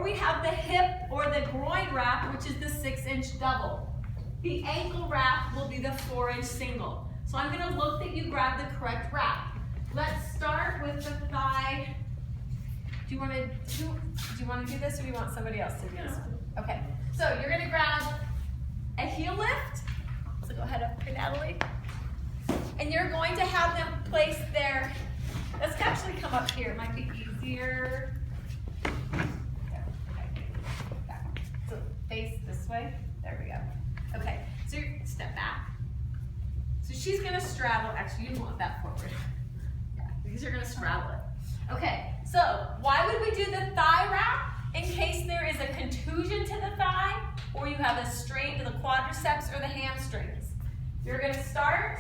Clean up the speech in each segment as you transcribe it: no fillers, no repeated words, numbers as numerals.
Or we have the hip or the groin wrap, which is the 6-inch double. The ankle wrap will be the 4-inch single. So I'm going to look that you grab the correct wrap. Let's start with the thigh. Do you want to do this, or do you want somebody else to do this? Okay. So you're going to grab a heel lift. So go ahead up here, Natalie. And you're going to have them place their, let's actually come up here. It might be easier. So face this way. There we go. Okay. So you step back. So she's going to straddle. Actually, you want that forward. Yeah, because you're going to straddle it. Okay. So why would we do the thigh wrap? In case there is a contusion to the thigh, or you have a strain to the quadriceps or the hamstrings. You're going to start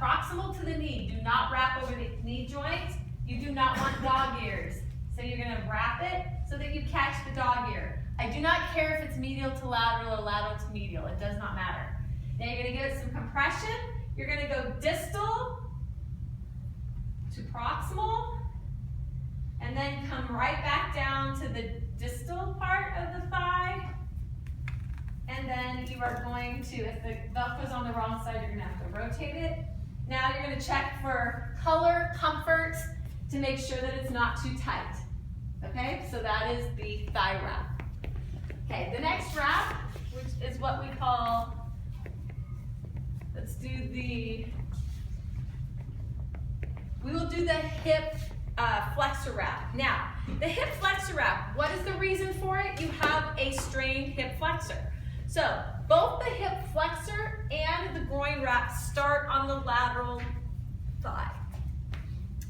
proximal to the knee. Do not wrap over the knee joint. You do not want dog ears. So you're going to wrap it so that you catch the dog ear. I do not care if it's medial to lateral or lateral to medial. It does not matter. Now you're going to give it some compression. You're going to go distal to proximal. And then come right back down to the distal part of the thigh. And then you are going to, if the belt goes on the wrong side, you're going to have to rotate it. Now you're going to check for color, comfort, to make sure that it's not too tight. Okay, so that is the thigh wrap. Okay, the next wrap, which is what we call, we will do the hip flexor wrap. Now, the hip flexor wrap, what is the reason for it? You have a strained hip flexor. So, both the hip flexor and the groin wrap start on the lateral thigh.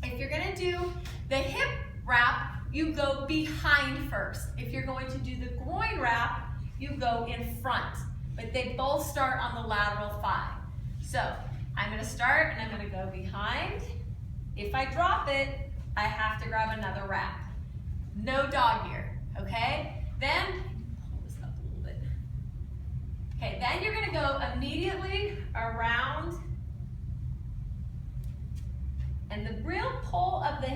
If you're going to do the hip wrap, you go behind first. If you're going to do the groin wrap, you go in front. But they both start on the lateral thigh. So, I'm going to start and I'm going to go behind. If I drop it, I have to grab another wrap. No dog ear, okay? Then, pull this up a little bit. Okay, then you're gonna go immediately around, and the real pull of the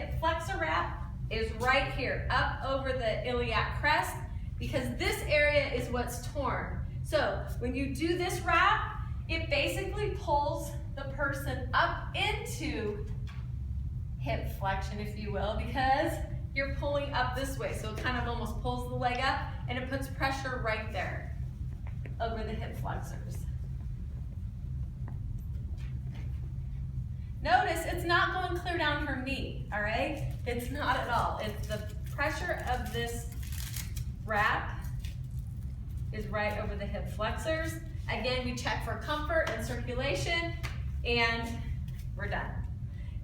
hip flexor wrap is right here, up over the iliac crest, because this area is what's torn. So, when you do this wrap, it basically pulls the person up into hip flexion, if you will, because you're pulling up this way. So it kind of almost pulls the leg up and it puts pressure right there over the hip flexors. Notice it's not going clear down her knee, all right? It's not at all. It's the pressure of this wrap is right over the hip flexors. Again, we check for comfort and circulation, and we're done.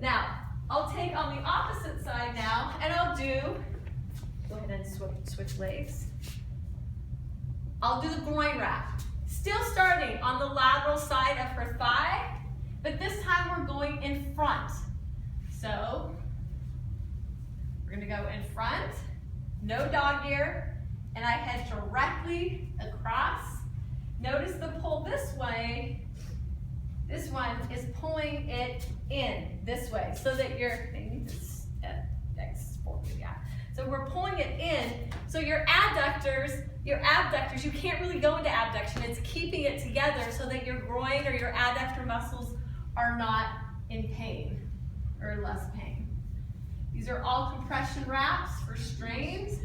Now, I'll take on the opposite side now, and I'll go ahead and switch legs. I'll do the groin wrap. Still starting on the lateral side of her thigh, but this time we're going in front. So, we're gonna go in front, no dog ear, and I head directly across. Notice the pull this way. This one is pulling it in this way so that so we're pulling it in. So your abductors, you can't really go into abduction. It's keeping it together so that your groin or your adductor muscles are not in pain or less pain. These are all compression wraps for strains.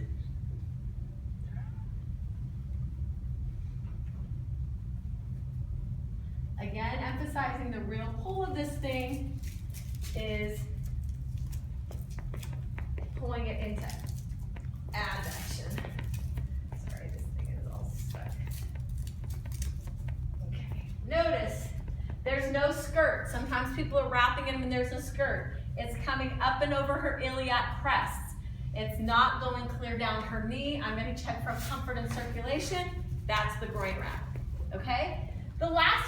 Again, emphasizing the real pull of this thing is pulling it into abduction. Sorry, this thing is all stuck. Okay, notice there's no skirt. Sometimes people are wrapping them and there's a skirt. It's coming up and over her iliac crest. It's not going clear down her knee. I'm going to check for comfort and circulation. That's the groin wrap. Okay? The last